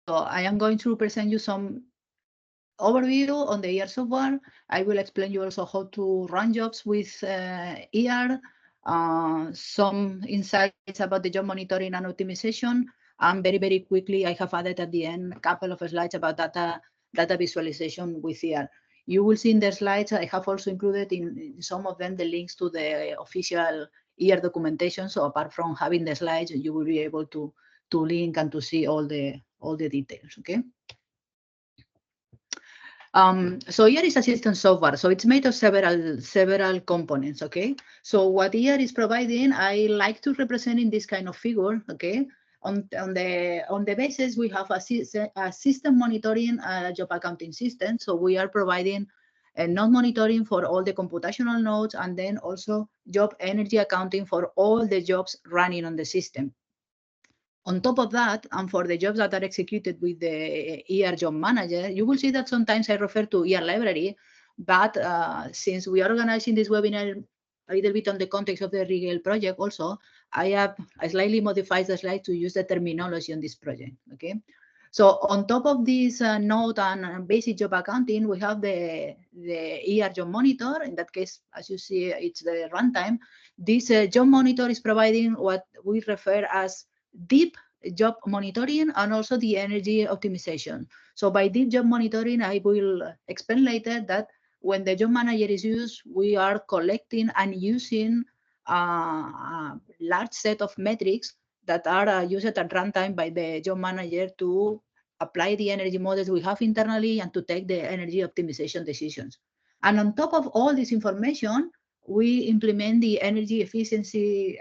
I am going to present you some overview on the ER software. I will explain you also how to run jobs with ER, some insights about the job monitoring and optimization, and very quickly, I have added at the end a couple of slides about data visualization with ER. You will see in the slides, I have also included in some of them the links to the official ER documentation. So apart from having the slides, you will be able to link and to see all the details, okay? So ER is a system software, so it's made of several components, okay? So what ER is providing, I like to represent in this kind of figure, okay? On the basis, we have a system monitoring job accounting system. So we are providing node monitoring for all the computational nodes, and then also job energy accounting for all the jobs running on the system. On top of that, and for the jobs that are executed with the ER job manager, you will see that sometimes I refer to ER library, but since we are organizing this webinar a little bit on the context of the Rigel project also, I slightly modified the slide to use the terminology on this project, okay? So on top of this node and basic job accounting, we have the ER job monitor. In that case, as you see, it's the runtime. This job monitor is providing what we refer as deep job monitoring and also the energy optimization. So by deep job monitoring, I will explain later that when the job manager is used, we are collecting and using a large set of metrics that are used at runtime by the job manager to apply the energy models we have internally and to take the energy optimization decisions. And on top of all this information, we implement the energy efficiency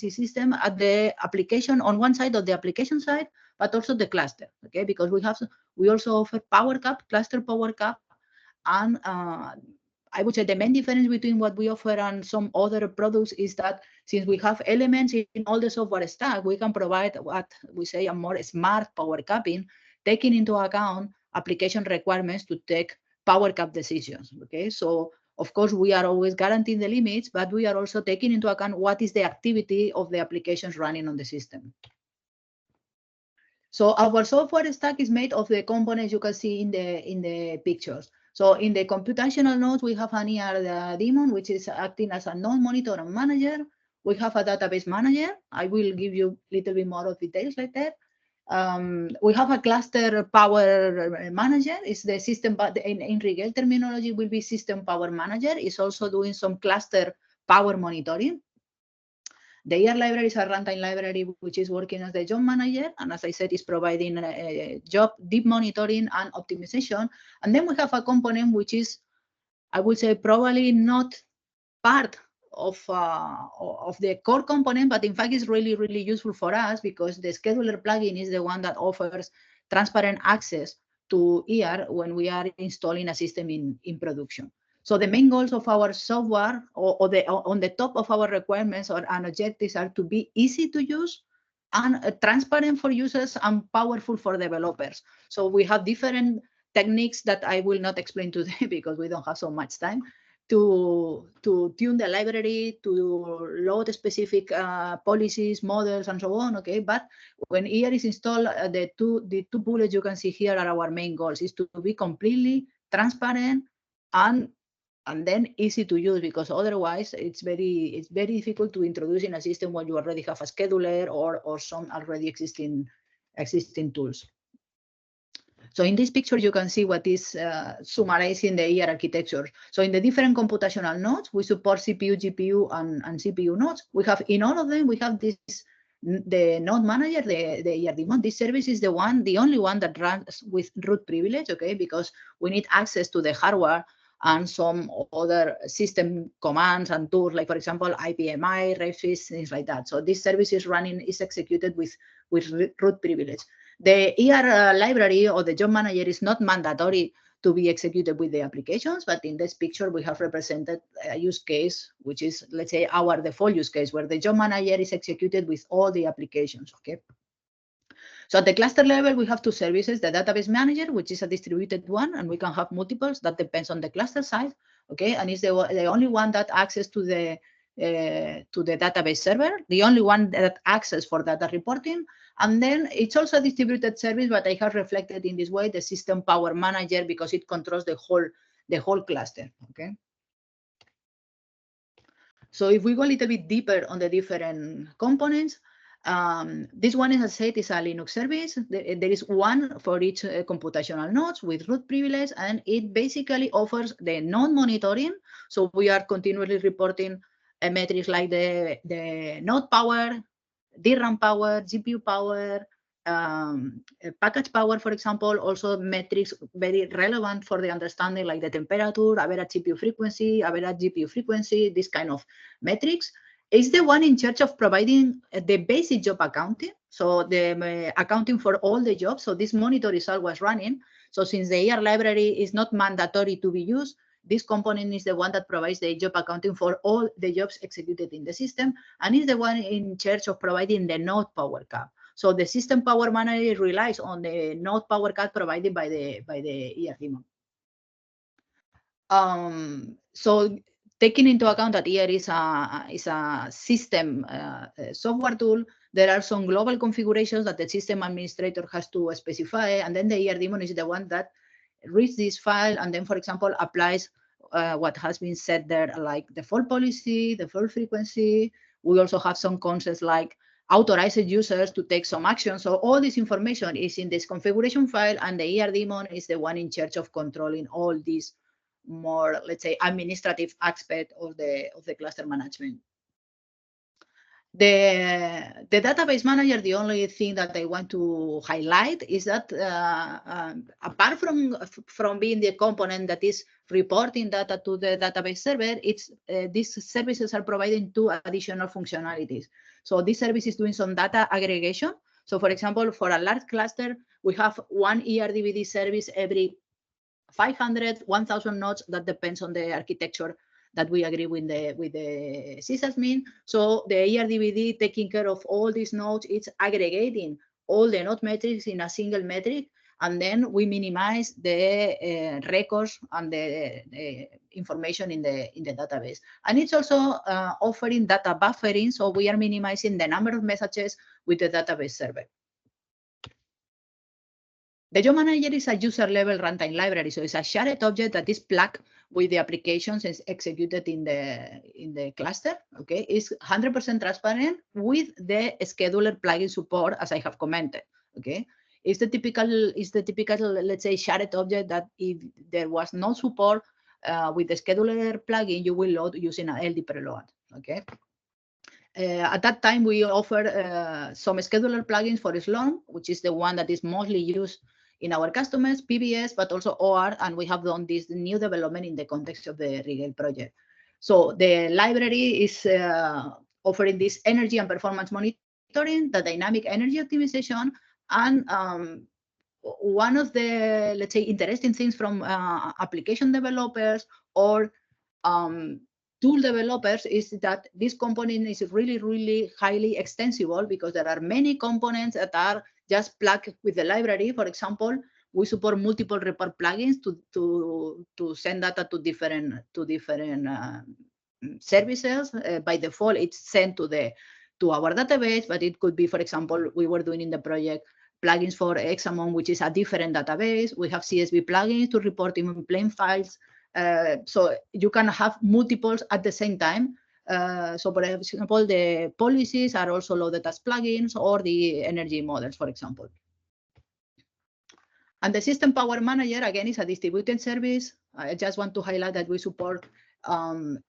system at the application on one side of the application side, but also the cluster, okay? Because we also offer power cap, cluster power cap, and I would say the main difference between what we offer and some other products is that since we have elements in all the software stack, we can provide what we say a more smart power capping, taking into account application requirements to take power cap decisions, okay? So of course, we are always guaranteeing the limits, but we are also taking into account what is the activity of the applications running on the system. So our software stack is made of the components you can see in the pictures. So in the computational nodes, we have an ER daemon, which is acting as a node monitor and manager. We have a database manager. I will give you a little bit more of details like that. We have a cluster power manager. It's the system, but in Rigel terminology will be system power manager. It's also doing some cluster power monitoring. The ER library is a runtime library which is working as the job manager, and as I said, is providing job deep monitoring and optimization. And then we have a component which is, I would say, probably not part of the core component, but in fact is really useful for us because the scheduler plugin is the one that offers transparent access to ER when we are installing a system in production. So the main goals of our software on the top of our requirements and objectives are to be easy to use and transparent for users and powerful for developers. So we have different techniques that I will not explain today because we don't have so much time to tune the library, to load specific policies, models, and so on, okay? But when ER is installed, the two bullets you can see here are our main goals, is to be completely transparent and then easy to use, because otherwise it's very difficult to introduce in a system when you already have a scheduler or some already existing tools. So in this picture, you can see what is summarizing the ER architecture. So in the different computational nodes, we support CPU, GPU, and CPU nodes. We have in all of them, we have the node manager, the ER daemon. This service is the only one that runs with root privilege, okay? Because we need access to the hardware and some other system commands and tools, like for example, IPMI, refsys, things like that. So this service is executed with root privilege. The ER library or the job manager is not mandatory to be executed with the applications, but in this picture, we have represented a use case, which is, let's say, our default use case, where the job manager is executed with all the applications, okay? So at the cluster level, we have two services, the database manager, which is a distributed one, and we can have multiples. That depends on the cluster size, okay? And it's the only one that access to the database server, the only one that access for data reporting, And then it's also a distributed service, but I have reflected in this way the system power manager because it controls the whole cluster. Okay. So if we go a little bit deeper on the different components, this one, as I said, is a Linux service. There is one for each computational nodes with root privilege, and it basically offers the node monitoring. So we are continually reporting metrics like the node power, DRAM power, GPU power, package power, for example, also metrics very relevant for the understanding like the temperature, average CPU frequency, average GPU frequency, this kind of metrics. Is the one in charge of providing the basic job accounting. So the accounting for all the jobs. So this monitor is always running. So since the ER library is not mandatory to be used, this component is the one that provides the job accounting for all the jobs executed in the system, and is the one in charge of providing the node power cap. So the system power manager relies on the node power cap provided by the ER daemon. So taking into account that ER is a system software tool, there are some global configurations that the system administrator has to specify, and then the ER daemon is the one that reads this file and then, for example, applies what has been said there, like the fault policy, the fault frequency. We also have some concepts like authorized users to take some action. So all this information is in this configuration file, and the ER daemon is the one in charge of controlling all these more, let's say, administrative aspect of the cluster management. The database manager, the only thing that I want to highlight is that apart from being the component that is reporting data to the database server, these services are providing two additional functionalities. So this service is doing some data aggregation. So for example, for a large cluster, we have one ERDBD service every 500, 1,000 nodes. That depends on the architecture that we agree with the sysadmin. So the ERDBD taking care of all these nodes, it's aggregating all the node metrics in a single metric, and then we minimize the records and the information in the database. And it's also offering data buffering, so we are minimizing the number of messages with the database server. The job manager is a user-level runtime library, so it's a shared object that is plugged with the applications executed in the cluster. Okay, it's 100% transparent with the scheduler plugin support, as I have commented. Okay, it's the typical, let's say, shared object that if there was no support with the scheduler plugin, you will load using an LD preload. Okay. At that time, we offer some scheduler plugins for Slurm, which is the one that is mostly used in our customers, PBS, but also OR, and we have done this new development in the context of the Rigel project. So the library is offering this energy and performance monitoring, the dynamic energy optimization, and one of the, let's say, interesting things from application developers or tool developers is that this component is really, really highly extensible because there are many components that are just plugged with the library. For example, we support multiple report plugins to send data to different services. By default, it's sent to our database, but it could be, for example, we were doing in the project plugins for Examon, which is a different database. We have CSV plugins to report in plain files. So you can have multiples at the same time. So for example, the policies are also loaded as plugins, or the energy models, for example. And the system power manager, again, is a distributed service. I just want to highlight that we support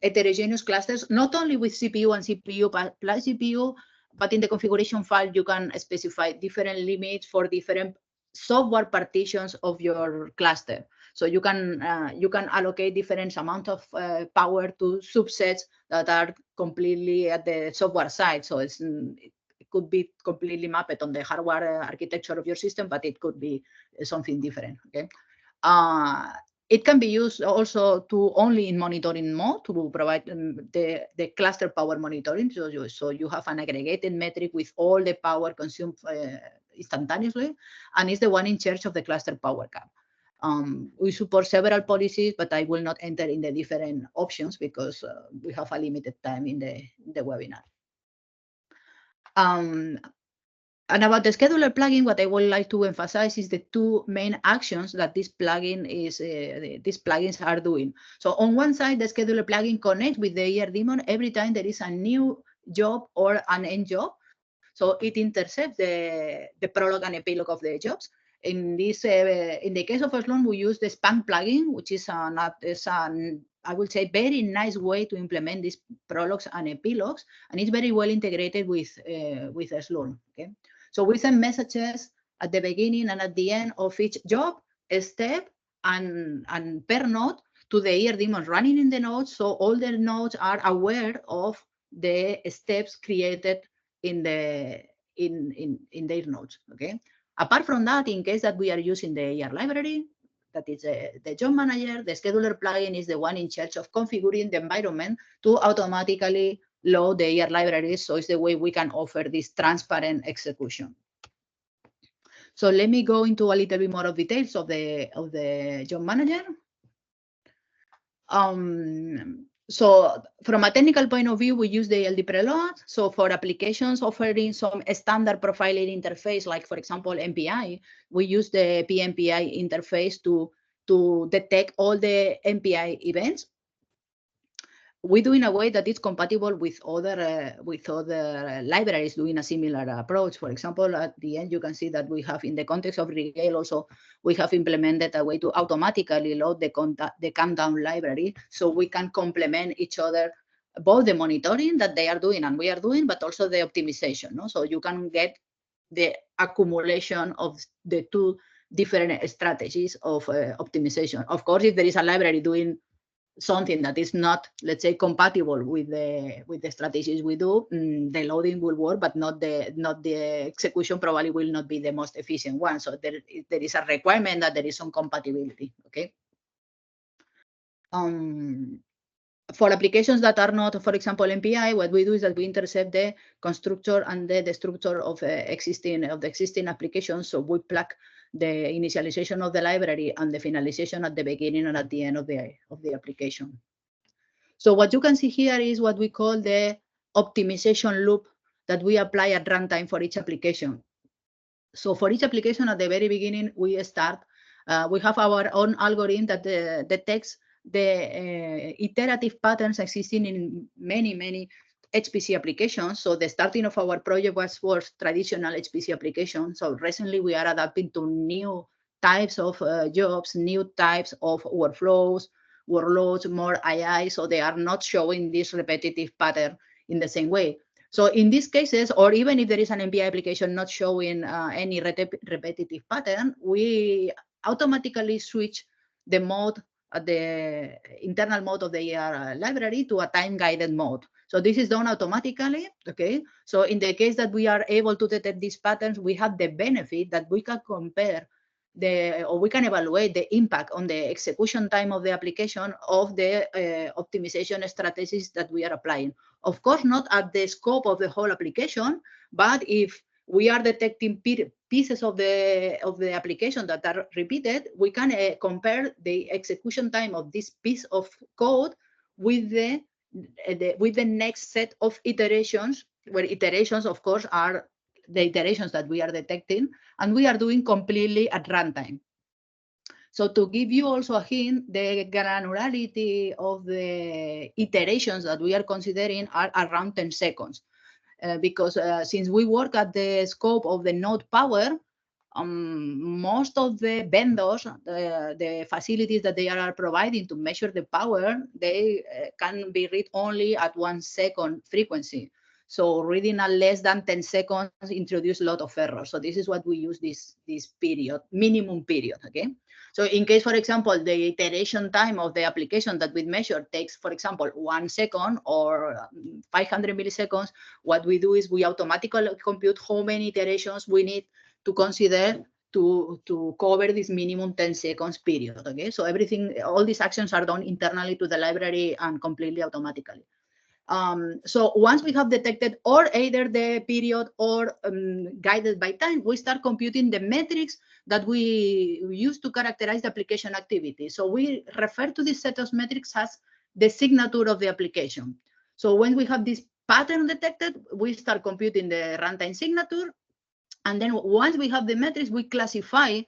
heterogeneous clusters, not only with CPU and CPU plus GPU, but in the configuration file, you can specify different limits for different software partitions of your cluster. So you can allocate different amount of power to subsets that are completely at the software side. So it could be completely mapped on the hardware architecture of your system, but it could be something different. Okay. It can be used also to only in monitoring mode to provide the cluster power monitoring. So you have an aggregated metric with all the power consumed instantaneously, and it's the one in charge of the cluster power cap. We support several policies, but I will not enter in the different options because we have a limited time in the webinar. And about the scheduler plugin, what I would like to emphasize is the two main actions that this plugin is, these plugins are doing. So on one side, the scheduler plugin connects with the ER daemon every time there is a new job or an end job. So it intercepts the prologue and epilogue of the jobs. In this, in the case of Sloan, we use the span plugin, which is I would say, very nice way to implement these prologues and epilogues, and it's very well integrated with Sloan. Okay, so we send messages at the beginning and at the end of each job, a step, and per node to the ER daemon running in the nodes, so all the nodes are aware of the steps created in their nodes. Okay. Apart from that, in case that we are using the ER library, that is the job manager, the scheduler plugin is the one in charge of configuring the environment to automatically load the ER libraries. So it's the way we can offer this transparent execution. So let me go into a little bit more of details of the job manager. So from a technical point of view, we use the LD preload. So for applications offering some standard profiling interface, like for example, MPI, we use the PMPI interface to detect all the MPI events. We do in a way that it's compatible with other libraries doing a similar approach. For example, at the end, you can see that we have, in the context of Regale also, we have implemented a way to automatically load the countdown library, so we can complement each other, both the monitoring that they are doing and we are doing, but also the optimization. No? So you can get the accumulation of the two different strategies of optimization. Of course, if there is a library doing something that is not, let's say, compatible with the strategies we do, the loading will work, but not the execution probably will not be the most efficient one. So there is a requirement that there is some compatibility. Okay. For applications that are not, for example, MPI, what we do is that we intercept the constructor and the destructor of the existing applications. So we plug the initialization of the library and the finalization at the beginning and at the end of the application. So what you can see here is what we call the optimization loop that we apply at runtime for each application. So for each application at the very beginning, we start, we have our own algorithm that detects the iterative patterns existing in many HPC applications. So the starting of our project was for traditional HPC applications. So recently we are adapting to new types of jobs, new types of workflows, workloads, more AI. So they are not showing this repetitive pattern in the same way. So in these cases, or even if there is an MPI application not showing any repetitive pattern, we automatically switch the mode, the internal mode of the ER library to a time-guided mode. So this is done automatically, okay? So in the case that we are able to detect these patterns, we have the benefit that we can compare or we can evaluate the impact on the execution time of the application of the optimization strategies that we are applying. Of course, not at the scope of the whole application, but if we are detecting pieces of the application that are repeated, we can compare the execution time of this piece of code with the next set of iterations, where iterations, of course, are the iterations that we are detecting, and we are doing completely at runtime. So to give you also a hint, the granularity of the iterations that we are considering are around 10 seconds. Because since we work at the scope of the node power, most of the vendors, the facilities that they are providing to measure the power, they can be read only at 1 second frequency. So reading at less than 10 seconds introduce a lot of errors. So this is what we use this period, minimum period, okay? So in case, for example, the iteration time of the application that we measure takes, for example, 1 second or 500 milliseconds, what we do is we automatically compute how many iterations we need to consider to cover this minimum 10 seconds period, okay? So everything, all these actions are done internally to the library and completely automatically. So once we have detected or either the period or guided by time, we start computing the metrics that we use to characterize the application activity. So we refer to this set of metrics as the signature of the application. So when we have this pattern detected, we start computing the runtime signature. And then once we have the metrics, we classify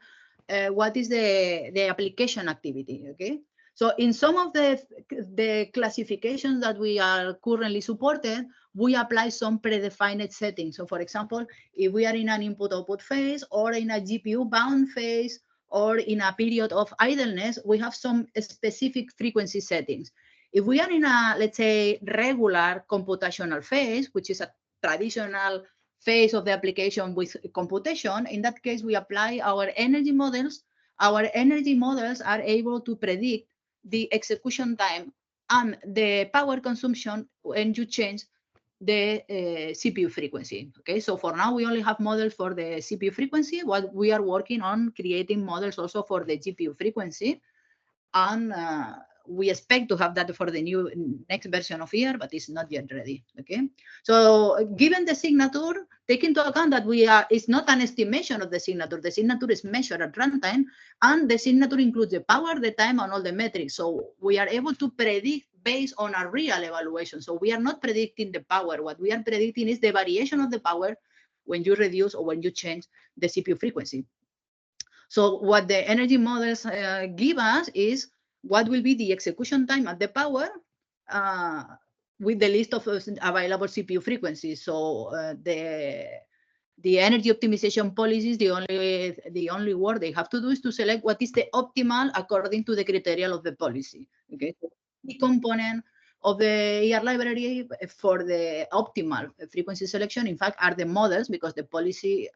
what is the application activity, okay? So in some of the classifications that we are currently supported, we apply some predefined settings. So for example, if we are in an input-output phase or in a GPU-bound phase or in a period of idleness, we have some specific frequency settings. If we are in a, let's say, regular computational phase, which is a traditional phase of the application with computation, in that case, we apply our energy models. Our energy models are able to predict the execution time and the power consumption when you change the CPU frequency. Okay, so for now, we only have models for the CPU frequency. What we are working on creating models also for the GPU frequency. And we expect to have that for the next version of ER, but it's not yet ready. Okay, so given the signature, take into account that it's not an estimation of the signature. The signature is measured at runtime, and the signature includes the power, the time, and all the metrics. So we are able to predict based on a real evaluation. So we are not predicting the power. What we are predicting is the variation of the power when you reduce or when you change the CPU frequency. So what the energy models give us is what will be the execution time at the power with the list of available CPU frequencies. So the energy optimization policies, the only work they have to do is to select what is the optimal according to the criteria of the policy. Okay, so the component of the ER library for the optimal frequency selection, in fact, are the models, because the policy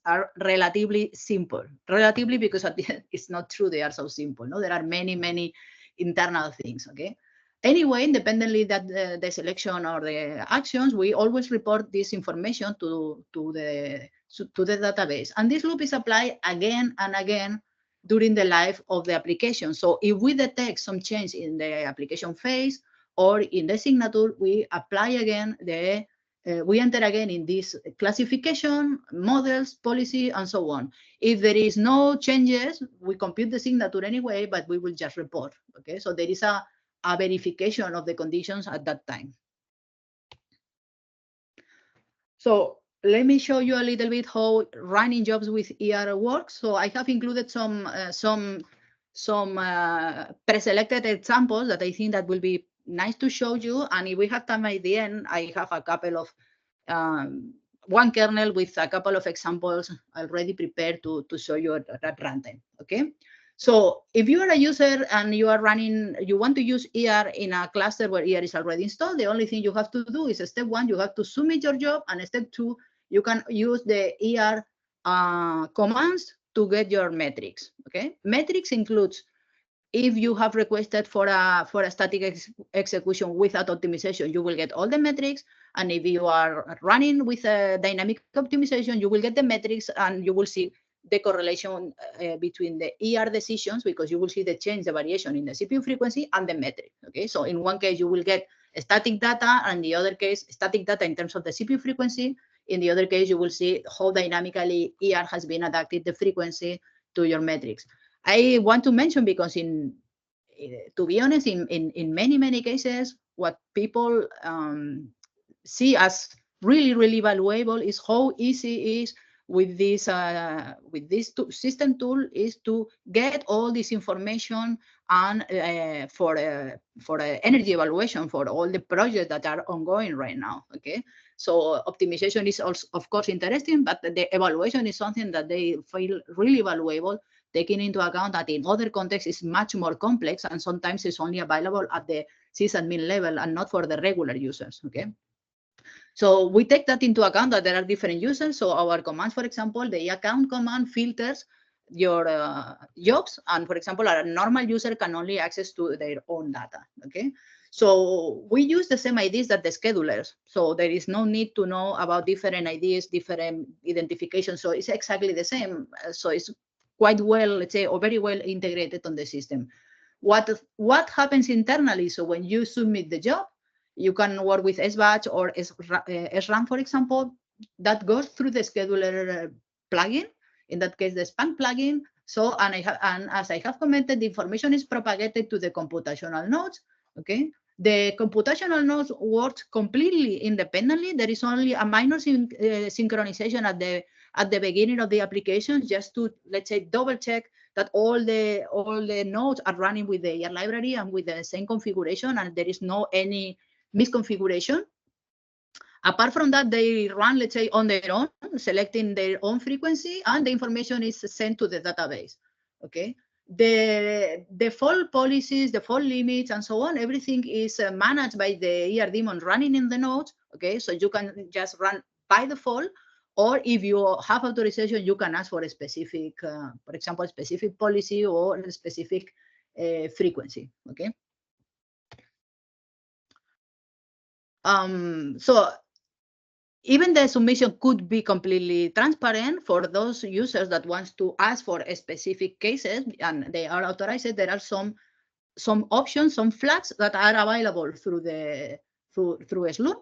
are relatively simple. Relatively, because at the end, it's not true they are so simple. No, there are many internal things. Okay. Anyway, independently that the selection or the actions, we always report this information to the database, and this loop is applied again and again during the life of the application. So if we detect some change in the application phase or in the signature, we apply again we enter again in this classification, models, policy, and so on. If there is no changes, we compute the signature anyway, but we will just report. Okay, so there is a verification of the conditions at that time. So let me show you a little bit how running jobs with ER works. So I have included some pre-selected examples that I think that will be nice to show you. And if we have time at the end, I have a couple of one kernel with a couple of examples already prepared to show you at runtime. Okay. So if you are a user and you are running, you want to use ER in a cluster where ER is already installed, the only thing you have to do is step 1, you have to submit your job, and step 2, you can use the ER commands to get your metrics. Okay, metrics includes if you have requested for a static execution without optimization, you will get all the metrics. And if you are running with a dynamic optimization, you will get the metrics, and you will see the correlation between the ER decisions, because you will see the change, the variation in the CPU frequency and the metric. Okay, so in one case, you will get static data, and the other case, static data in terms of the CPU frequency. In the other case, you will see how dynamically ER has been adapted the frequency to your metrics. I want to mention, because to be honest, in many cases, what people see as really valuable is how easy it is with this system tool is to get all this information and for energy evaluation for all the projects that are ongoing right now. Okay, so optimization is also, of course, interesting, but the evaluation is something that they feel really valuable, taking into account that in other contexts it's much more complex, and sometimes it's only available at the sysadmin level and not for the regular users. Okay. So we take that into account, that there are different users. So our commands, for example, the account command filters your jobs, and for example, a normal user can only access to their own data. Okay, so we use the same IDs that the schedulers. So there is no need to know about different IDs, different identification. So it's exactly the same. So it's quite well, let's say, or very well integrated on the system. What happens internally? So when you submit the job, you can work with SBatch or SRAM, for example, that goes through the scheduler plugin. In that case, the Spank plugin. So, and as I have commented, the information is propagated to the computational nodes. Okay, the computational nodes work completely independently. There is only a minor synchronization at the beginning of the application, just to, let's say, double check that all the nodes are running with the ER library and with the same configuration, and there is no any misconfiguration. Apart from that, they run, let's say, on their own, selecting their own frequency, and the information is sent to the database. Okay. The default policies, the default limits, and so on, everything is managed by the ER daemon running in the nodes. Okay, so you can just run by default, or if you have authorization, you can ask for a specific, for example, specific policy or a specific frequency. Okay. So even the submission could be completely transparent for those users that wants to ask for a specific cases and they are authorized. There are some options, some flags that are available through Slurm,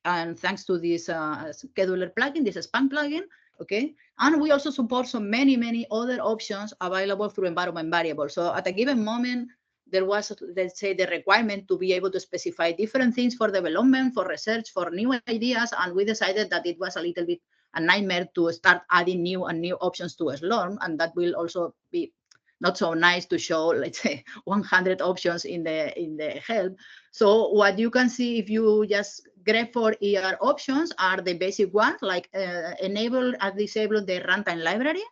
and thanks to this scheduler plugin, this Span plugin. Okay, and we also support so many other options available through environment variables. So at a given moment, there was, let's say, the requirement to be able to specify different things for development, for research, for new ideas, and we decided that it was a little bit a nightmare to start adding new options to Slurm, and that will also be not so nice to show, let's say, 100 options in the help. So what you can see if you just grep for ER options are the basic ones, like enable or disable the runtime library.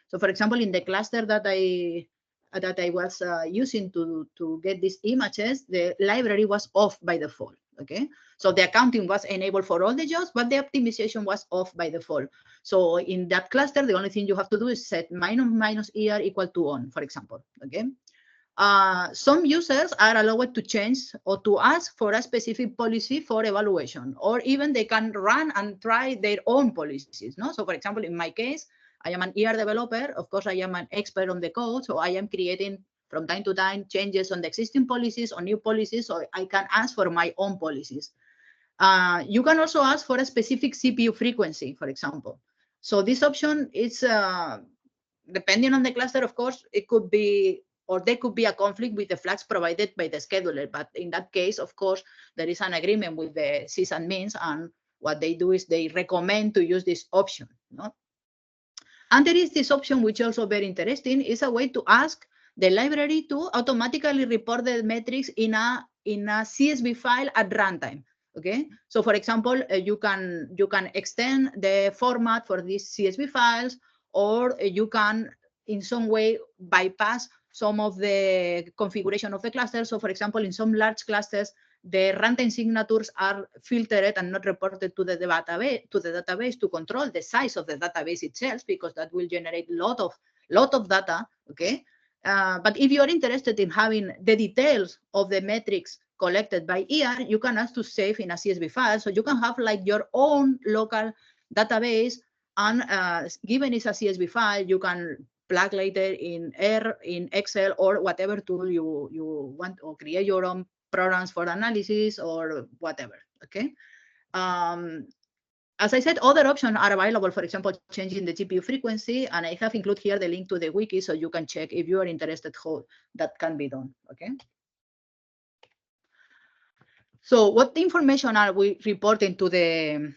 So for example, in the cluster that I was using to get these images, the library was off by default. Okay, so the accounting was enabled for all the jobs, but the optimization was off by default. So in that cluster, the only thing you have to do is set minus ER equal to on, for example. Okay. Some users are allowed to change or to ask for a specific policy for evaluation, or even they can run and try their own policies. No? So for example, in my case, I am an ER developer. Of course, I am an expert on the code. So I am creating from time to time changes on the existing policies or new policies. So I can ask for my own policies. You can also ask for a specific CPU frequency, for example. So this option is, depending on the cluster, of course, it could be, or there could be a conflict with the flags provided by the scheduler. But in that case, of course, there is an agreement with the sysadmins, and what they do is they recommend to use this option. No? And there is this option, which is also very interesting, is a way to ask the library to automatically report the metrics in a CSV file at runtime. Okay, so for example, you can extend the format for these CSV files, or you can in some way bypass some of the configuration of the cluster. So for example, in some large clusters, the runtime signatures are filtered and not reported to the database to control the size of the database itself, because that will generate lot of data. Okay, but if you are interested in having the details of the metrics collected by ER, you can ask to save in a CSV file, so you can have like your own local database, and given it's a CSV file, you can plug later in R, in Excel, or whatever tool you want, or create your own programs for analysis or whatever. Okay. As I said, other options are available, for example, changing the GPU frequency, and I have included here the link to the wiki, so you can check if you are interested how that can be done. Okay. So what information are we reporting to the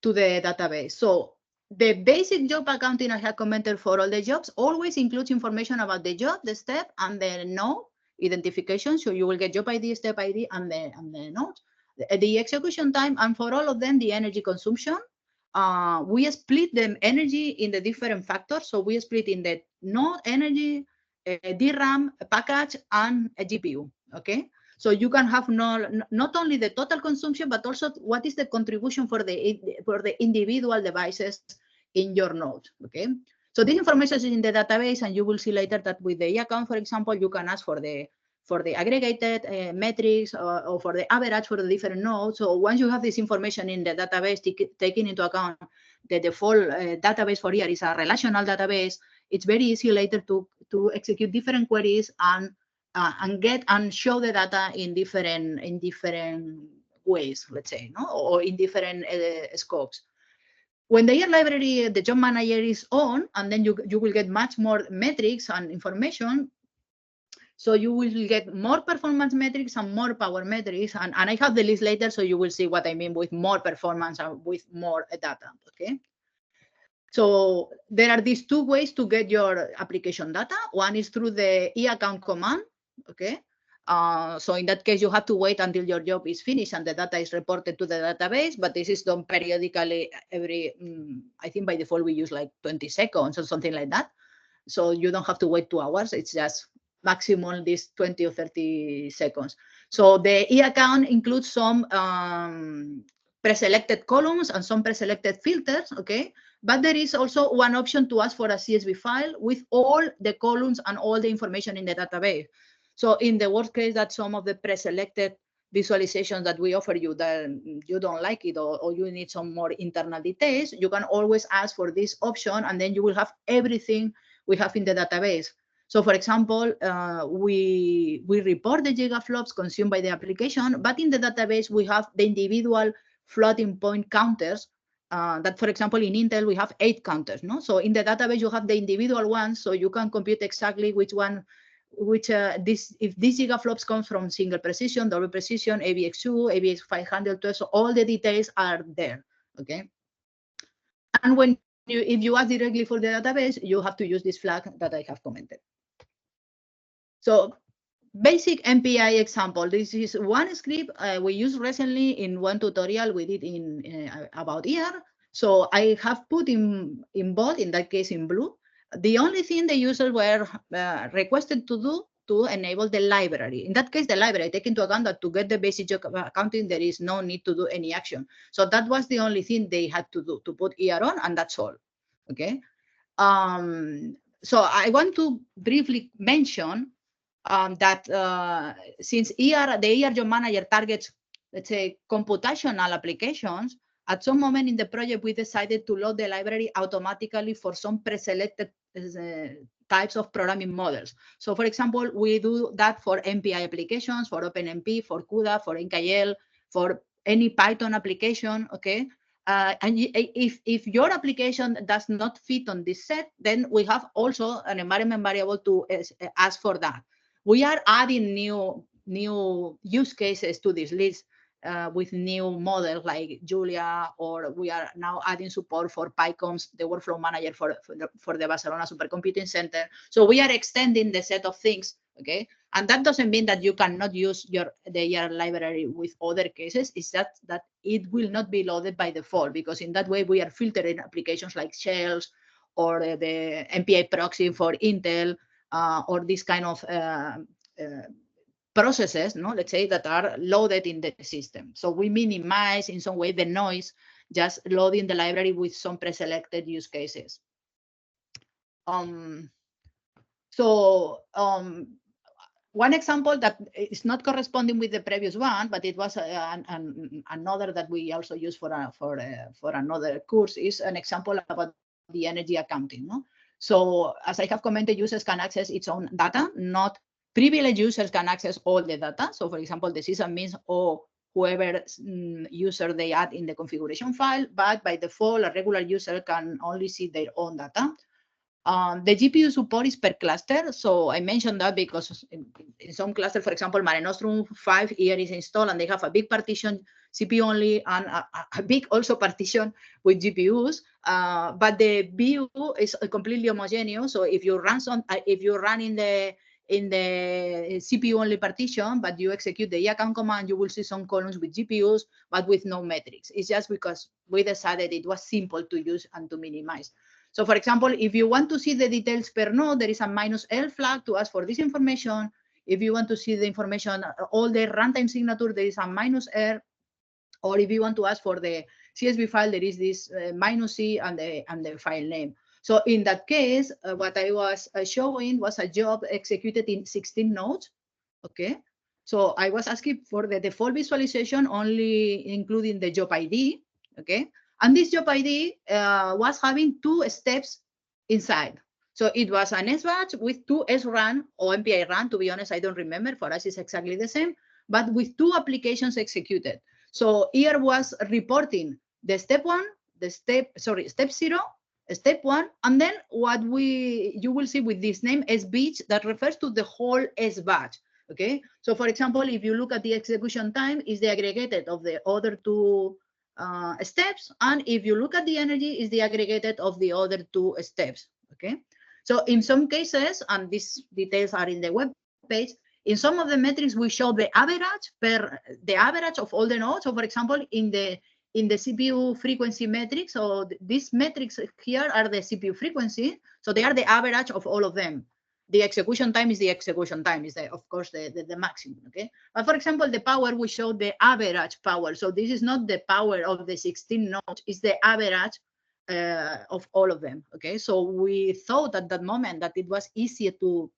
database? So the basic job accounting I have commented for all the jobs always includes information about the job, the step, and the node identification. So you will get job ID, step ID, and the node. The execution time, and for all of them, the energy consumption. We split the energy in the different factors. So we split in the node energy, DRAM, package, and a GPU. Okay. So you can have not only the total consumption, but also what is the contribution for the individual devices in your node. Okay. So this information is in the database, and you will see later that with the account, for example, you can ask for the aggregated metrics, or for the average for the different nodes. So once you have this information in the database, taking into account the default database for ER is a relational database, it's very easy later to execute different queries and get and show the data in different ways, let's say, no, or in different scopes. When the ER library, the job manager is on, and then you will get much more metrics and information. So you will get more performance metrics and more power metrics, and I have the list later, so you will see what I mean with more performance and with more data. Okay. So there are these two ways to get your application data. One is through the e-account command, okay? So in that case, you have to wait until your job is finished and the data is reported to the database, but this is done periodically every, I think by default, we use like 20 seconds or something like that. So you don't have to wait 2 hours. It's just maximum this 20 or 30 seconds. So the e-account includes some pre-selected columns and some pre-selected filters, okay? But there is also one option to ask for a CSV file with all the columns and all the information in the database. So in the worst case that some of the pre-selected visualizations that we offer you that you don't like it or you need some more internal details, you can always ask for this option and then you will have everything we have in the database. So for example, we report the gigaflops consumed by the application, but in the database, we have the individual floating point counters that, for example, in Intel, we have 8 counters. No? So in the database, you have the individual ones, so you can compute exactly which one, if these gigaflops come from single precision, double precision, AVX2, AVX512, so all the details are there, okay? And when if you ask directly for the database, you have to use this flag that I have commented. So basic MPI example. This is one script we used recently in one tutorial we did in about ER. So I have put in bold, in that case in blue, the only thing the users were requested to do to enable the library. In that case, the library, take into account that to get the basic job accounting, there is no need to do any action. So that was the only thing they had to do, to put ER on, and that's all, okay? So I want to briefly mention that since the ER Job Manager targets, let's say, computational applications, at some moment in the project, we decided to load the library automatically for some pre-selected types of programming models. So for example, we do that for MPI applications, for OpenMP, for CUDA, for NKL, for any Python application, okay? And if your application does not fit on this set, then we have also an environment variable to ask for that. We are adding new use cases to this list with new models like Julia, or we are now adding support for PyComs, the workflow manager for the Barcelona Supercomputing Center. So we are extending the set of things, okay? And that doesn't mean that you cannot use the ER library with other cases. It's that it will not be loaded by default, because in that way we are filtering applications like shells or the MPI proxy for Intel or this kind of processes, no, let's say, that are loaded in the system. So we minimize in some way the noise, just loading the library with some pre-selected use cases. One example that is not corresponding with the previous one, but it was another that we also use for another course, is an example about the energy accounting. No? So as I have commented, users can access its own data, not privileged users can access all the data. So for example, the sysadmins or whoever user they add in the configuration file, but by default, a regular user can only see their own data. The GPU support is per cluster. So I mentioned that because in some cluster, for example, Mare Nostrum 5 here is installed and they have a big partition CPU only and a big also partition with GPUs. But the BU is completely homogeneous. So if you run in the CPU only partition, but you execute the account command, you will see some columns with GPUs, but with no metrics. It's just because we decided it was simple to use and to minimize. So for example, if you want to see the details per node, there is a -L flag to ask for this information. If you want to see the information, all the runtime signature, there is a -R. Or if you want to ask for the CSV file, there is this -C and the file name. So in that case, what I was showing was a job executed in 16 nodes, okay? So I was asking for the default visualization, only including the job ID, okay? And this job ID was having 2 steps inside. So it was an SBatch with 2 SRun or MPI run. To be honest, I don't remember. For us, it's exactly the same, but with 2 applications executed. So here was reporting the step 0, step 1, and then what you will see with this name SBatch that refers to the whole SBatch. Okay, so for example, if you look at the execution time, is the aggregated of the other 2 steps, and if you look at the energy, is the aggregated of the other 2 steps. Okay, so in some cases, and these details are in the web page, in some of the metrics we show the average of all the nodes. So for example, in the CPU frequency metrics, so these metrics here are the CPU frequency, so they are the average of all of them. The execution time is the execution time, is of course the maximum. Okay, but for example, the power, we show the average power. So this is not the power of the 16 nodes, it's the average of all of them. Okay, so we thought at that moment that it was easier to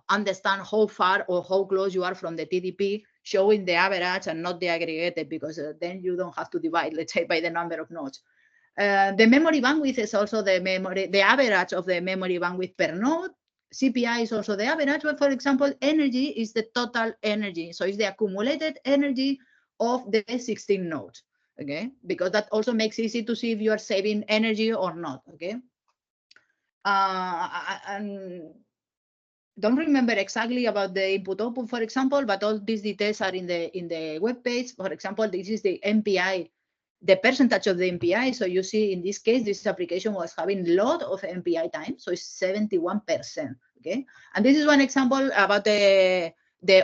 understand how far or how close you are from the TDP, showing the average and not the aggregated, because then you don't have to divide, let's say, by the number of nodes. The memory bandwidth is also the average of the memory bandwidth per node. CPI is also the average, but for example, energy is the total energy. So it's the accumulated energy of the 16 nodes, okay? Because that also makes it easy to see if you are saving energy or not, okay? And don't remember exactly about the input output, for example, but all these details are in the web page. For example, this is the MPI, the percentage of the MPI. So you see, in this case, this application was having a lot of MPI time, so it's 71%. Okay, and this is one example about the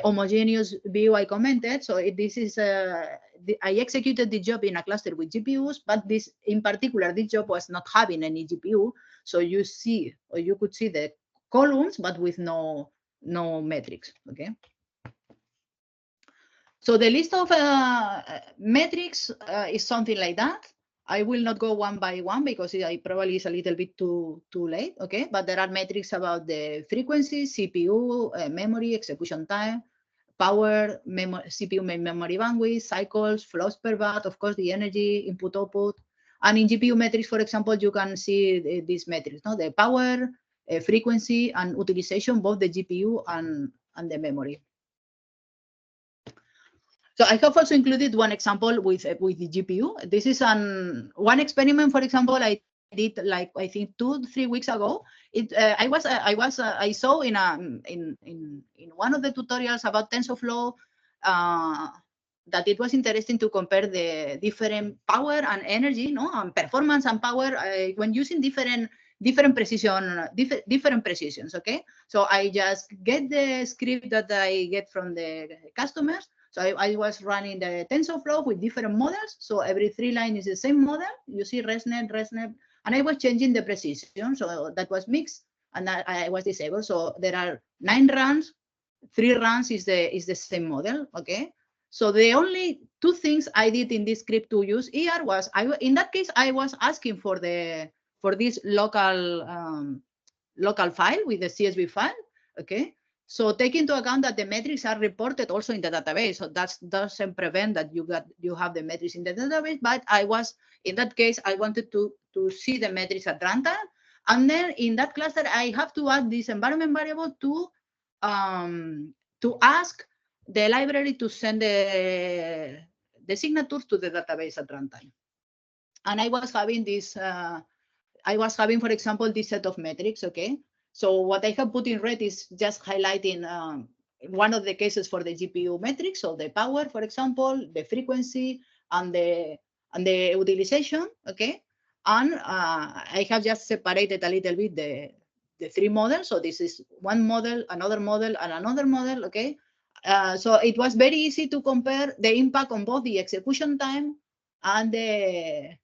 homogeneous view I commented. So this is I executed the job in a cluster with GPUs, but this in particular, this job was not having any GPU. So you see, or you could see the columns, but with no metrics. Okay. So the list of metrics is something like that. I will not go one by one because it probably is a little bit too late. Okay, but there are metrics about the frequency, CPU, memory, execution time, power, CPU memory bandwidth, cycles, flows per watt, of course, the energy, input output. And in GPU metrics, for example, you can see these metrics, no? The power, frequency, and utilization, both the GPU and the memory. So I have also included one example with the GPU. This is one experiment, for example, I did, like, I think 2-3 weeks ago. I saw in one of the tutorials about TensorFlow that it was interesting to compare the different power and energy, no, and performance and power when using different precisions. Okay, so I just get the script that I get from the customers. So I was running the TensorFlow with different models. So every 3 lines is the same model. You see ResNet, and I was changing the precision. So that was mixed, and I was disabled. So there are 9 runs, 3 runs is the same model. Okay. So the only 2 things I did in this script to use here was, in that case, I was asking for this local file with the CSV file. Okay. So take into account that the metrics are reported also in the database. So that doesn't prevent that you have the metrics in the database. But in that case, I wanted to see the metrics at runtime. And then in that cluster, I have to add this environment variable to ask the library to send the signatures to the database at runtime. And I was having this, for example, this set of metrics. Okay. So what I have put in red is just highlighting one of the cases for the GPU metrics. So the power, for example, the frequency, and the utilization. Okay. And I have just separated a little bit the 3 models. So this is one model, another model, and another model. Okay. So it was very easy to compare the impact on both the execution time and the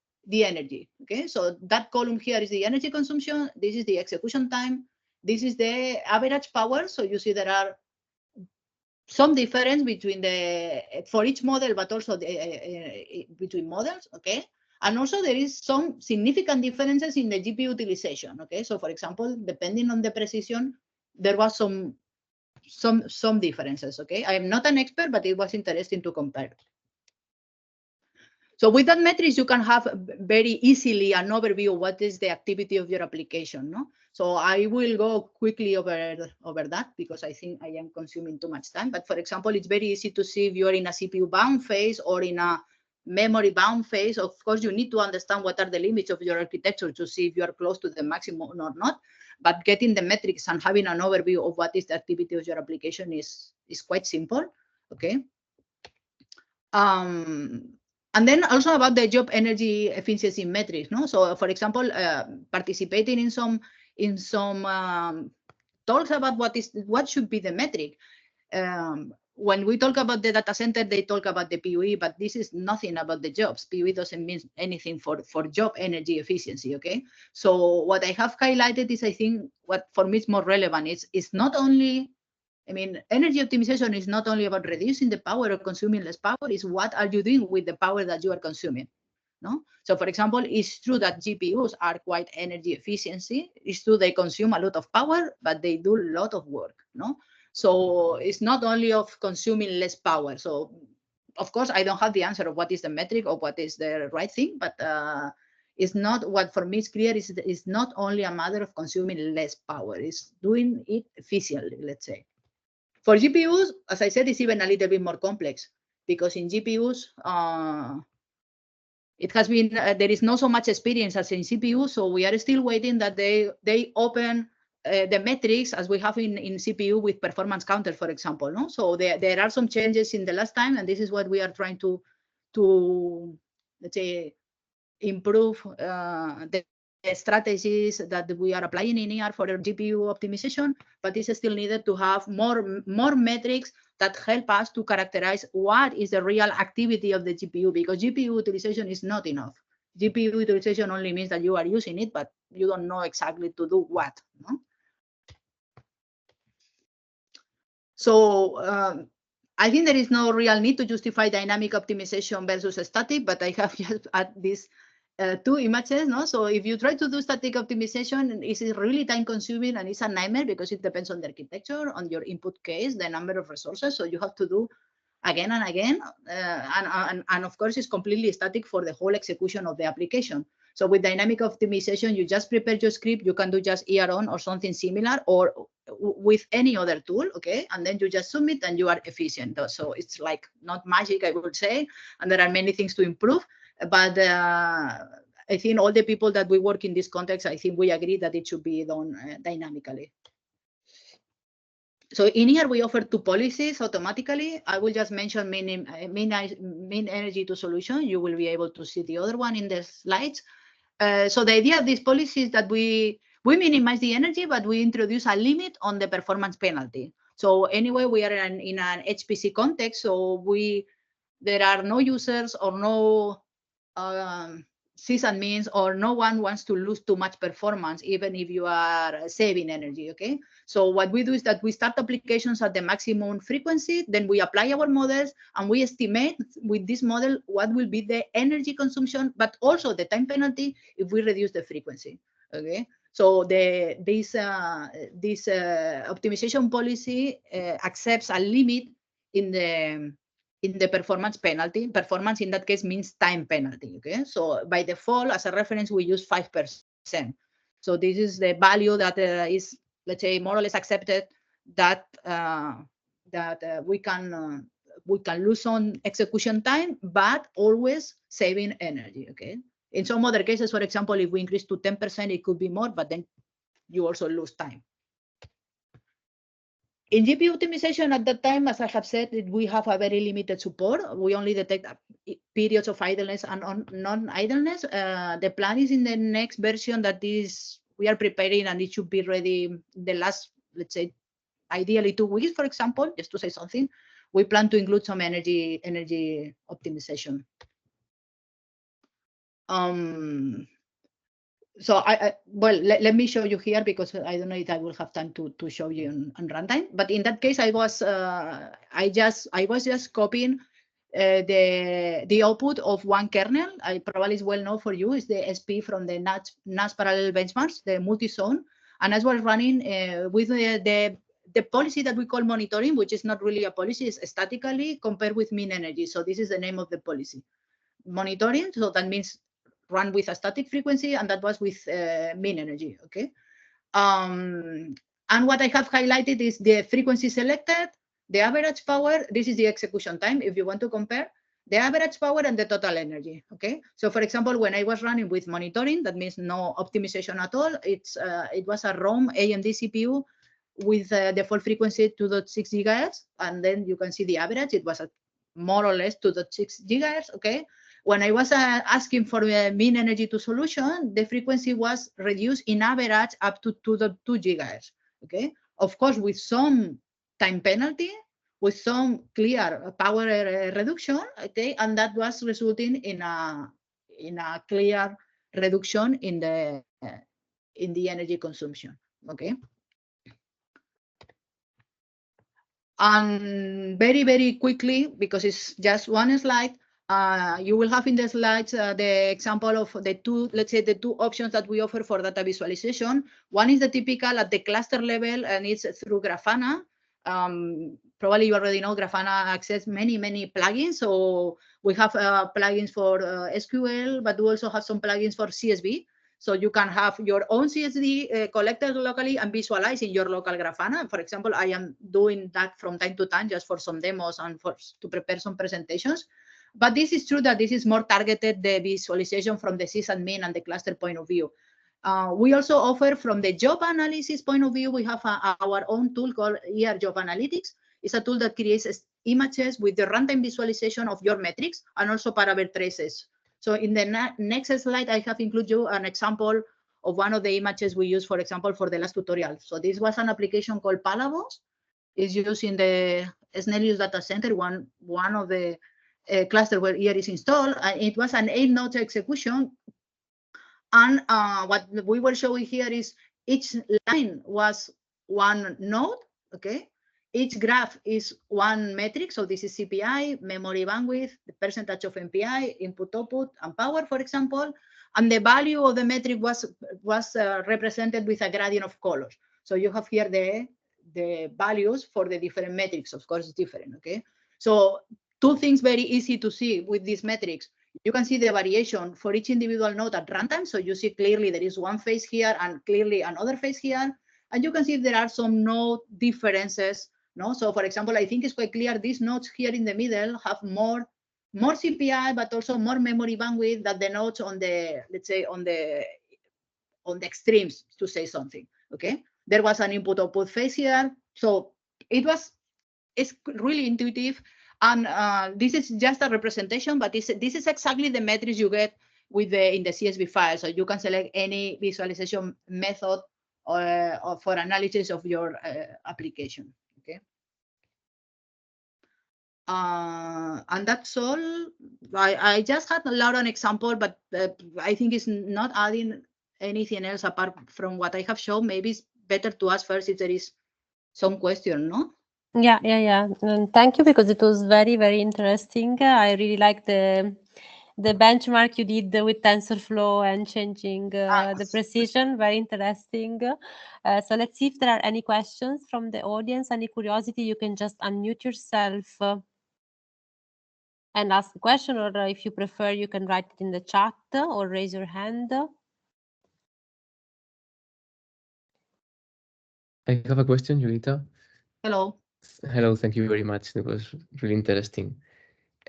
energy. Okay, so that column here is the energy consumption. This is the execution time. This is the average power. So you see there are some difference for each model, but also between models. Okay, and also there is some significant differences in the GPU utilization. Okay, so for example, depending on the precision, there was some differences. Okay, I am not an expert, but it was interesting to compare. So with that metrics, you can have very easily an overview of what is the activity of your application. No? So I will go quickly over that because I think I am consuming too much time. But for example, it's very easy to see if you're in a CPU bound phase or in a memory bound phase. Of course, you need to understand what are the limits of your architecture to see if you are close to the maximum or not. But getting the metrics and having an overview of what is the activity of your application is quite simple. Okay. And then also about the job energy efficiency metrics, no? So for example, participating in some talks about what should be the metric. When we talk about the data center, they talk about the PUE, but this is nothing about the jobs. PUE doesn't mean anything for job energy efficiency, okay? So what I have highlighted is, I think, what for me is more relevant is not only, I mean, energy optimization is not only about reducing the power or consuming less power, it's what are you doing with the power that you are consuming, no? So for example, it's true that GPUs are quite energy efficiency. It's true they consume a lot of power, but they do a lot of work, no? So it's not only of consuming less power. So of course, I don't have the answer of what is the metric or what is the right thing, but it's not, what for me is clear is it's not only a matter of consuming less power, it's doing it efficiently, let's say. For GPUs, as I said, it's even a little bit more complex, because in GPUs, it has been, there is not so much experience as in CPU, so we are still waiting that they open the metrics as we have in CPU with performance counter, for example, no? So there are some changes in the last time, and this is what we are trying to let's say, improve the strategies that we are applying in ER for GPU optimization, but it's still needed to have more metrics that help us to characterize what is the real activity of the GPU, because GPU utilization is not enough. GPU utilization only means that you are using it, but you don't know exactly to do what, no? So I think there is no real need to justify dynamic optimization versus static, but I have just add these two images, no? So if you try to do static optimization, it's really time consuming and it's a nightmare, because it depends on the architecture, on your input case, the number of resources. So you have to do again and again. And of course, it's completely static for the whole execution of the application. So with dynamic optimization, you just prepare your script. You can do just ER-on or something similar, or with any other tool, okay? And then you just submit and you are efficient. So it's like not magic, I would say. And there are many things to improve. But I think all the people that we work in this context, I think we agree that it should be done dynamically. So in here, we offer two policies automatically. I will just mention mean energy to solution. You will be able to see the other one in the slides. So the idea of this policy is that we minimize the energy, but we introduce a limit on the performance penalty. So anyway, we are in an HPC context, so there are no users or no sysadmins, or no one wants to lose too much performance, even if you are saving energy, okay? So what we do is that we start applications at the maximum frequency, then we apply our models, and we estimate with this model what will be the energy consumption, but also the time penalty if we reduce the frequency, okay? So this optimization policy accepts a limit in the performance penalty. Performance in that case means time penalty, okay? So by default, as a reference, we use 5%. So this is the value that is, let's say, more or less accepted, that we can lose on execution time, but always saving energy, okay? In some other cases, for example, if we increase to 10%, it could be more, but then you also lose time. In GPU optimization at that time, as I have said, we have a very limited support. We only detect periods of idleness and non-idleness. The plan is in the next version that we are preparing, and it should be ready the last, let's say, ideally 2 weeks, for example, just to say something. We plan to include some energy optimization. So well, let me show you here, because I don't know if I will have time to show you on runtime. But in that case, I was just copying the output of one kernel. I probably is well known for you, is the SP from the NAS parallel benchmarks, the multi-zone. And I was running with the policy that we call monitoring, which is not really a policy, it's statically compared with mean energy. So this is the name of the policy, monitoring. So that means run with a static frequency, and that was with mean energy, okay? And what I have highlighted is the frequency selected, the average power. This is the execution time, if you want to compare the average power and the total energy, okay? So for example, when I was running with monitoring, that means no optimization at all. It was a ROM AMD CPU with the default frequency 2.6 gigahertz, and then you can see the average. It was at more or less 2.6 gigahertz, okay? when I was asking for the mean energy to solution, the frequency was reduced in average up to 2.2 gigahertz. Okay, of course, with some time penalty, with some clear power reduction. Okay, and that was resulting in a clear reduction in the energy consumption. Okay. And very quickly, because it's just one slide, you will have in the slides the example of the two, let's say the two options that we offer for data visualization. One is the typical at the cluster level, and it's through Grafana. Probably you already know Grafana access many plugins. So we have plugins for SQL, but we also have some plugins for CSV. So you can have your own CSV collected locally and visualize in your local Grafana. For example, I am doing that from time to time just for some demos and to prepare some presentations. But this is true that this is more targeted, the visualization from the sysadmin and the cluster point of view. We also offer from the job analysis point of view, we have our own tool called ER Job Analytics. It's a tool that creates images with the runtime visualization of your metrics and also parameter traces. So in the next slide, I have included you an example of one of the images we use, for example, for the last tutorial. So this was an application called Palabos. It's used in the Snellius data center, one of the cluster where ER is installed. It was an 8-node execution. And what we were showing here is each line was one node, okay? Each graph is one metric. So this is CPI, memory bandwidth, the percentage of MPI, input, output, and power, for example. And the value of the metric was represented with a gradient of colors. So you have here the values for the different metrics. Of course, it's different, okay? So two things very easy to see with these metrics. You can see the variation for each individual node at runtime. So you see clearly there is one phase here and clearly another phase here. And you can see there are some node differences. No? So for example, I think it's quite clear these nodes here in the middle have more CPI, but also more memory bandwidth than the nodes on the, let's say, on the extremes, to say something. Okay. There was an input output phase here. So it's really intuitive. And this is just a representation, but this is exactly the metrics you get in the CSV file. So you can select any visualization method for analysis of your application. Okay. And that's all. I just had allowed an example, but I think it's not adding anything else apart from what I have shown. Maybe it's better to ask first if there is some question, no? Yeah. And thank you, because it was very interesting. I really like the benchmark you did with TensorFlow and changing the precision. Very interesting. So let's see if there are any questions from the audience. Any curiosity, you can just unmute yourself and ask a question, or if you prefer, you can write it in the chat or raise your hand. I have a question, Julita. Hello. Hello, thank you very much. It was really interesting.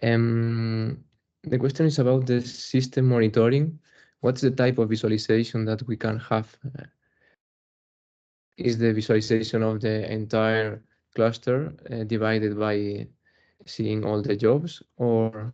The question is about the system monitoring. What's the type of visualization that we can have? Is the visualization of the entire cluster divided by seeing all the jobs, or?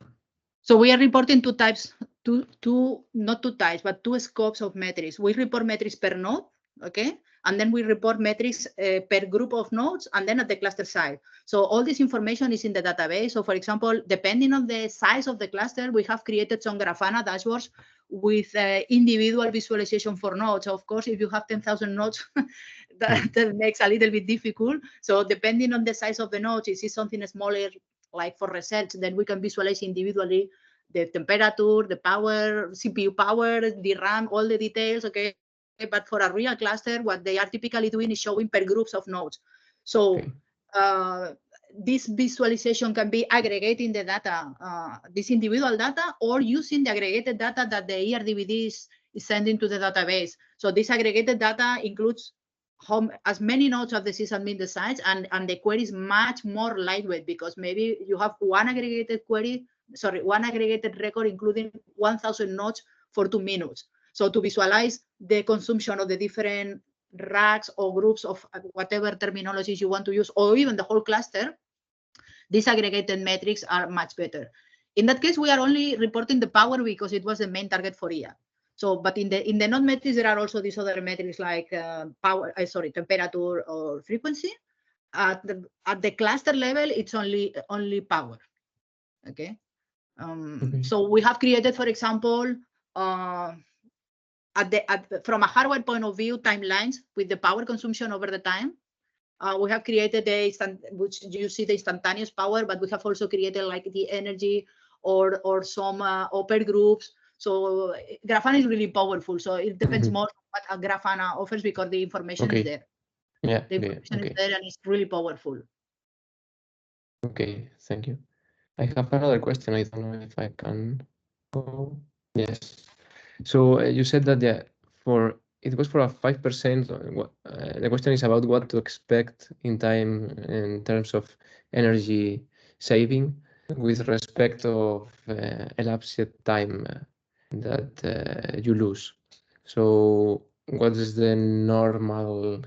So we are reporting two types, not two types, but two scopes of metrics. We report metrics per node, okay? And then we report metrics per group of nodes, and then at the cluster side. So all this information is in the database. So for example, depending on the size of the cluster, we have created some Grafana dashboards with individual visualization for nodes. Of course, if you have 10,000 nodes, that makes a little bit difficult. So depending on the size of the nodes, if it's something smaller, like for research, then we can visualize individually the temperature, the power, CPU power, the RAM, all the details, okay? But for a real cluster, what they are typically doing is showing per groups of nodes. So this visualization can be aggregating the data, this individual data, or using the aggregated data that the ERDVD is sending to the database. So this aggregated data includes as many nodes of the sysadmin decides, and the query is much more lightweight, because maybe you have one aggregated record including 1,000 nodes for 2 minutes. So to visualize the consumption of the different racks or groups of whatever terminologies you want to use, or even the whole cluster, these aggregated metrics are much better. In that case, we are only reporting the power because it was the main target for IA. So, but in the node metrics, there are also these other metrics like power, temperature or frequency. At the cluster level, it's only power. Okay. So we have created, for example, from a hardware point of view, timelines with the power consumption over the time. We have created which you see the instantaneous power, but we have also created like the energy or some Oper groups. So Grafana is really powerful. So it depends more on what Grafana offers because the information is there. Yeah, the information is there and it's really powerful. Okay, thank you. I have another question. I don't know if I can go. Yes. So you said that it was for a 5%. The question is about what to expect in terms of energy saving with respect of elapsed time that you lose. So what is the normal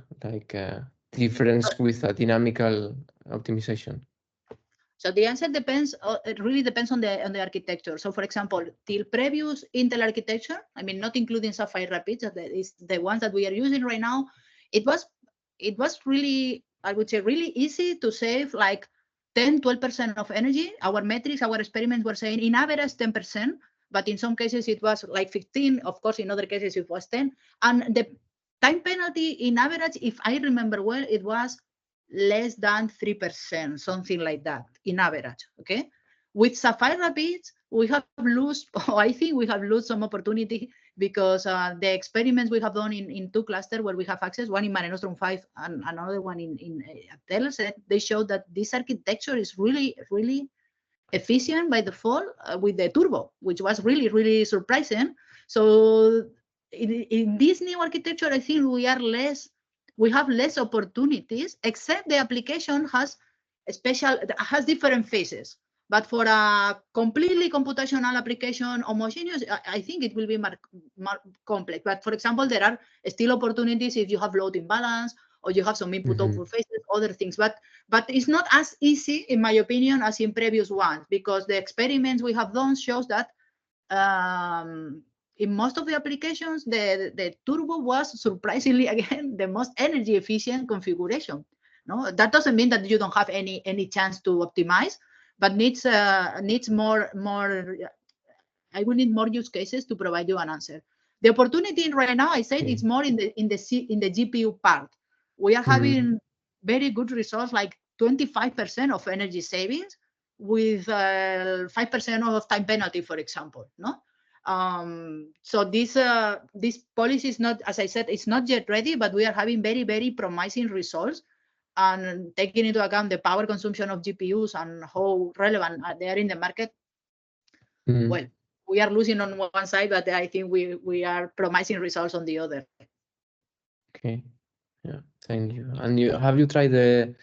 difference with a dynamical optimization? So the answer depends. It really depends on the architecture. So, for example, till previous Intel architecture, I mean, not including Sapphire Rapids, that is the ones that we are using right now. It was really, I would say, really easy to save like 10-12% of energy. Our metrics, our experiments were saying in average 10%, but in some cases it was like 15. Of course, in other cases it was 10. And the time penalty in average, if I remember well, it was less than 3%, something like that in average. Okay. With Sapphire Rapids, we have lost, I think we have lost some opportunity because the experiments we have done in two clusters where we have access, one in Mare Nostrum 5 and another one in Teleset, they showed that this architecture is really, really efficient by default with the turbo, which was really, really surprising. So in this new architecture, I think we have less opportunities, except the application has different phases. But for a completely computational application, homogeneous, I think it will be more complex. But for example, there are still opportunities if you have load imbalance or you have some input-output phases, other things. But it's not as easy, in my opinion, as in previous ones, because the experiments we have done shows that in most of the applications, the turbo was surprisingly, again, the most energy efficient configuration. No, that doesn't mean that you don't have any chance to optimize, but needs more. I will need more use cases to provide you an answer. The opportunity right now, I said, it's more in the GPU part. We are having very good results, like 25% of energy savings with 5% of time penalty, for example. No. So this policy is not, as I said, it's not yet ready, but we are having very, very promising results. And taking into account the power consumption of GPUs and how relevant they are in the market, well, we are losing on one side, but I think we are promising results on the other. Okay, yeah, thank you. And have you tried the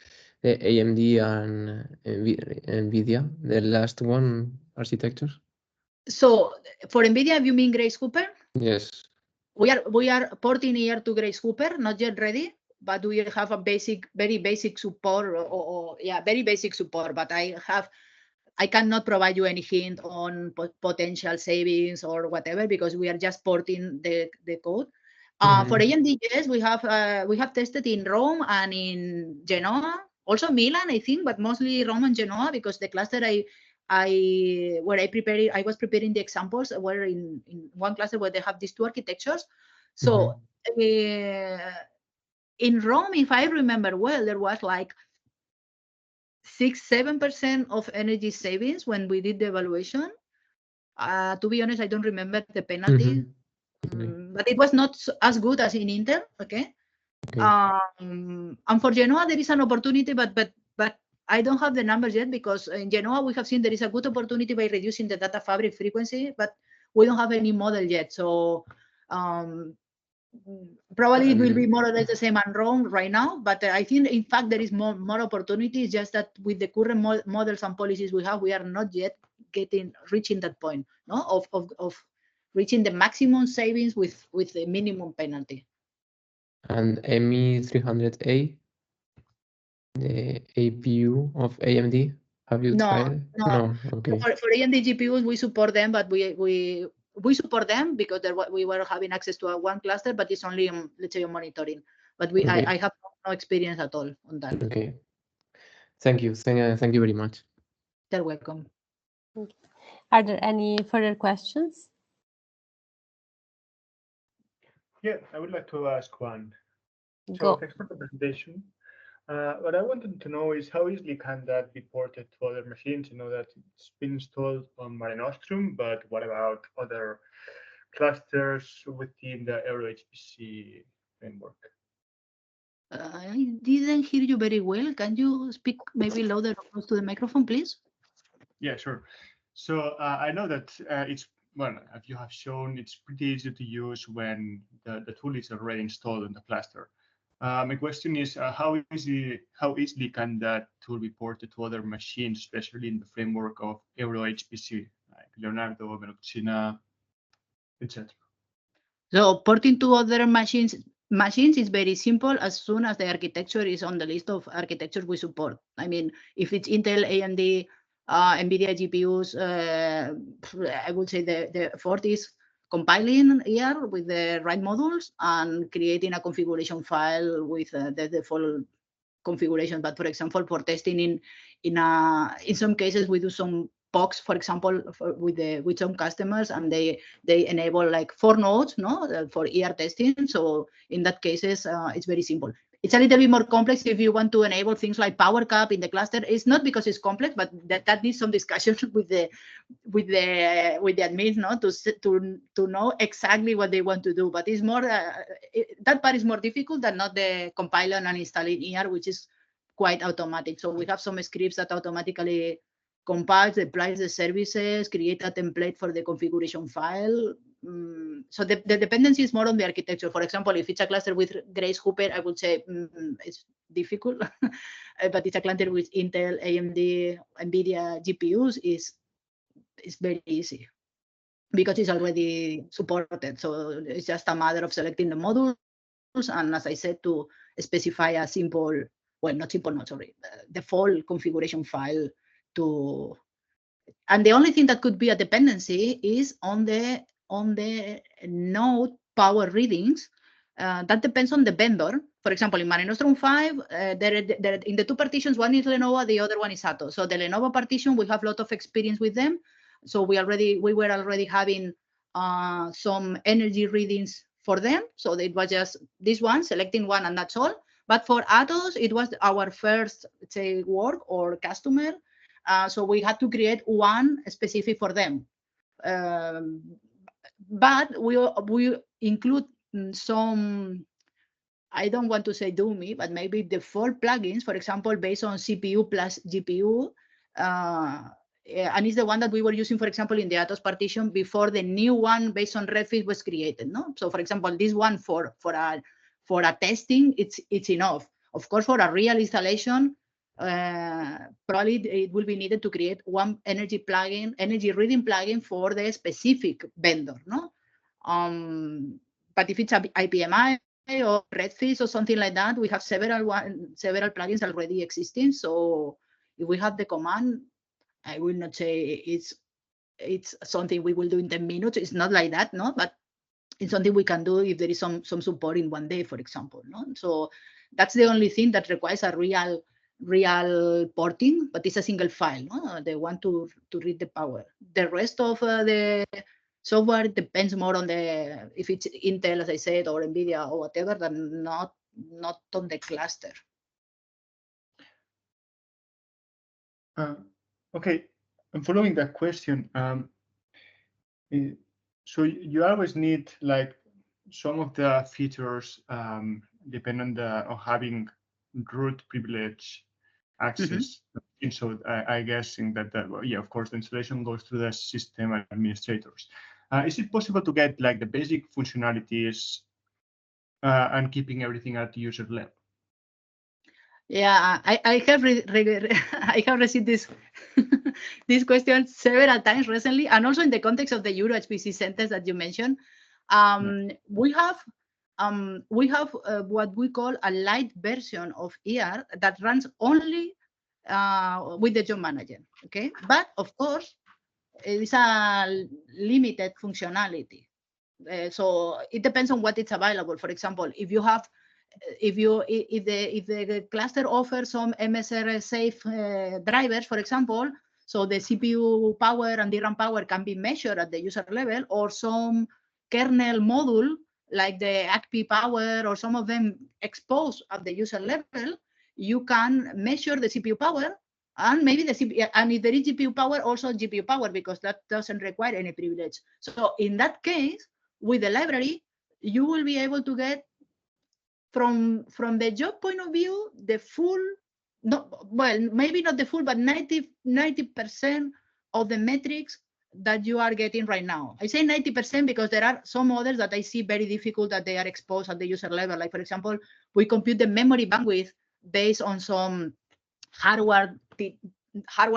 AMD and NVIDIA, the last one architectures? So for NVIDIA, you mean Grace Hopper? Yes. We are porting here to Grace Hopper, not yet ready, but we have a very basic support, very basic support. But I cannot provide you any hint on potential savings or whatever because we are just porting the code. For AMD, yes, we have tested in Rome and in Genoa, also Milan, I think, but mostly Rome and Genoa because the cluster I was preparing the examples were in one cluster where they have these two architectures. So in Rome, if I remember well, there was like 6-7% of energy savings when we did the evaluation. To be honest, I don't remember the penalty, but it was not as good as in Intel. Okay. And for Genoa, there is an opportunity, but I don't have the numbers yet because in Genoa we have seen there is a good opportunity by reducing the data fabric frequency, but we don't have any model yet. So probably it will be more or less the same in Rome right now, but I think in fact there is more opportunities. Just that with the current models and policies we have, we are not yet reaching that point, no, of reaching the maximum savings with the minimum penalty. And ME300A, the APU of AMD. Have you tried? No. Okay. For AMD GPUs, we support them, but we support them because we were having access to one cluster, but it's only let's say on monitoring. But Okay. I have no experience at all on that. Okay. Thank you. Thank you very much. You're welcome. Are there any further questions? Yeah, I would like to ask one. Go. So thanks for the presentation. What I wanted to know is how easily can that be ported to other machines? You know that it's been installed on Mare Nostrum, but what about other clusters within the EuroHPC framework? I didn't hear you very well. Can you speak maybe louder or close to the microphone, please? Yeah, sure. So I know that it's, well, as you have shown, it's pretty easy to use when the tool is already installed on the cluster. My question is, how easily can that tool be ported to other machines, especially in the framework of EuroHPC, like Leonardo, Veloxina, etc.? So porting to other machines is very simple as soon as the architecture is on the list of architectures we support. I mean, if it's Intel, AMD, NVIDIA GPUs, I would say the effort is compiling here with the right modules and creating a configuration file with the default configuration. But for example, for testing in some cases we do some POCs, for example, with some customers, and they enable like 4 nodes, for ER testing. So in that cases, it's very simple. It's a little bit more complex if you want to enable things like power cap in the cluster. It's not because it's complex, but that needs some discussion with the admins, to know exactly what they want to do. But it's more that part is more difficult than not the compiling and installing ER, which is quite automatic. So we have some scripts that automatically compiles, applies the services, create a template for the configuration file. So the dependency is more on the architecture. For example, if it's a cluster with Grace Hopper, I would say it's difficult, but it's a cluster with Intel, AMD, NVIDIA GPUs is very easy because it's already supported. So it's just a matter of selecting the modules and, as I said, to specify a simple, well, not simple, not sorry, the full configuration file to. And the only thing that could be a dependency is on the node power readings. That depends on the vendor. For example, in Mare Nostrum 5, in the 2 partitions, one is Lenovo, the other one is Atos. So the Lenovo partition, we have a lot of experience with them. So we were already having some energy readings for them. So it was just this one, selecting one, and that's all. But for Atos, it was our first, let's say, work or customer. So we had to create one specific for them. But we include some, I don't want to say dummy, but maybe default plugins, for example, based on CPU plus GPU. And it's the one that we were using, for example, in the Atos partition before the new one based on Redfish was created. So, for example, this one for a testing, it's enough. Of course, for a real installation, probably it will be needed to create one energy reading plugin for the specific vendor. But if it's a IPMI or Redfish or something like that, we have several plugins already existing. So if we have the command, I will not say it's something we will do in 10 minutes. It's not like that, but it's something we can do if there is some support in one day, for example. So that's the only thing that requires a real porting, but it's a single file. They want to read the power. The rest of the software depends more on if it's Intel, as I said, or NVIDIA or whatever, than not on the cluster. Okay, and following that question, so you always need like some of the features depend on having root privilege access. And so I guessing that of course the installation goes through the system administrators. Is it possible to get like the basic functionalities and keeping everything at the user level? Yeah, I have I have received this this question several times recently, and also in the context of the EuroHPC centers that you mentioned. We have what we call a light version of ER that runs only with the job manager. Okay, but of course, it's a limited functionality. So it depends on what is available. For example, if you have, if the cluster offers some MSR safe drivers, for example, so the CPU power and DRAM power can be measured at the user level, or some kernel module like the ACP power, or some of them exposed at the user level, you can measure the CPU power, and maybe the CPU, and if there is GPU power, also GPU power, because that doesn't require any privilege. So in that case, with the library, you will be able to get from the job point of view, the full, well, maybe not the full, but 90% of the metrics that you are getting right now. I say 90% because there are some others that I see very difficult that they are exposed at the user level. Like, for example, we compute the memory bandwidth based on some hardware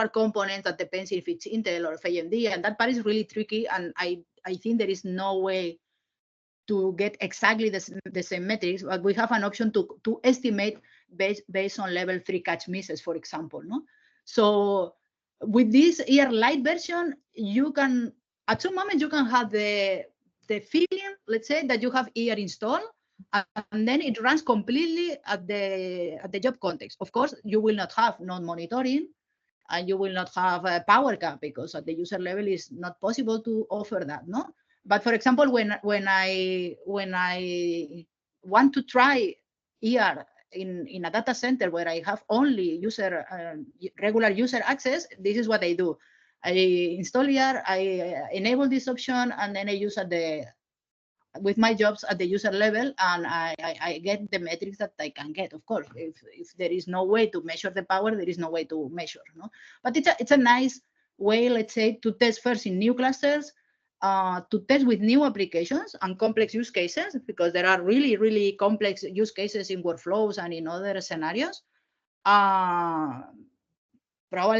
components that depends if it's Intel or AMD, and that part is really tricky, and I think there is no way to get exactly the same metrics, but we have an option to estimate based on level 3 catch misses, for example. No? So with this ER Lite version, you can, at some moment, you can have the feeling, let's say, that you have ER installed, and then it runs completely at the job context. Of course, you will not have non-monitoring, and you will not have a power cap, because at the user level is not possible to offer that. No. But for example, when I want to try ER in a data center where I have only regular user access, this is what I do. I install ER, I enable this option, and then I use with my jobs at the user level, and I get the metrics that I can get. Of course, if there is no way to measure the power, there is no way to measure. No, but it's a nice way, let's say, to test first in new clusters. To test with new applications and complex use cases, because there are really, really complex use cases in workflows and in other scenarios. Probably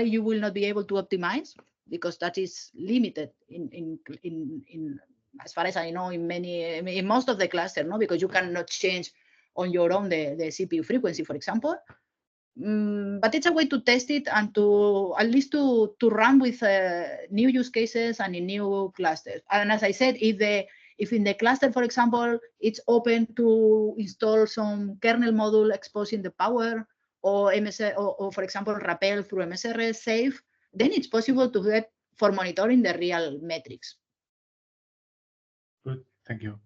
you will not be able to optimize, because that is limited in as far as I know, in most of the cluster, no, because you cannot change on your own the CPU frequency, for example. But it's a way to test it, and to at least to run with new use cases and in new clusters. And as I said, if in the cluster, for example, it's open to install some kernel module exposing the power, or MSR, or for example, rappel through MSR safe, then it's possible to get for monitoring the real metrics. Good, thank you.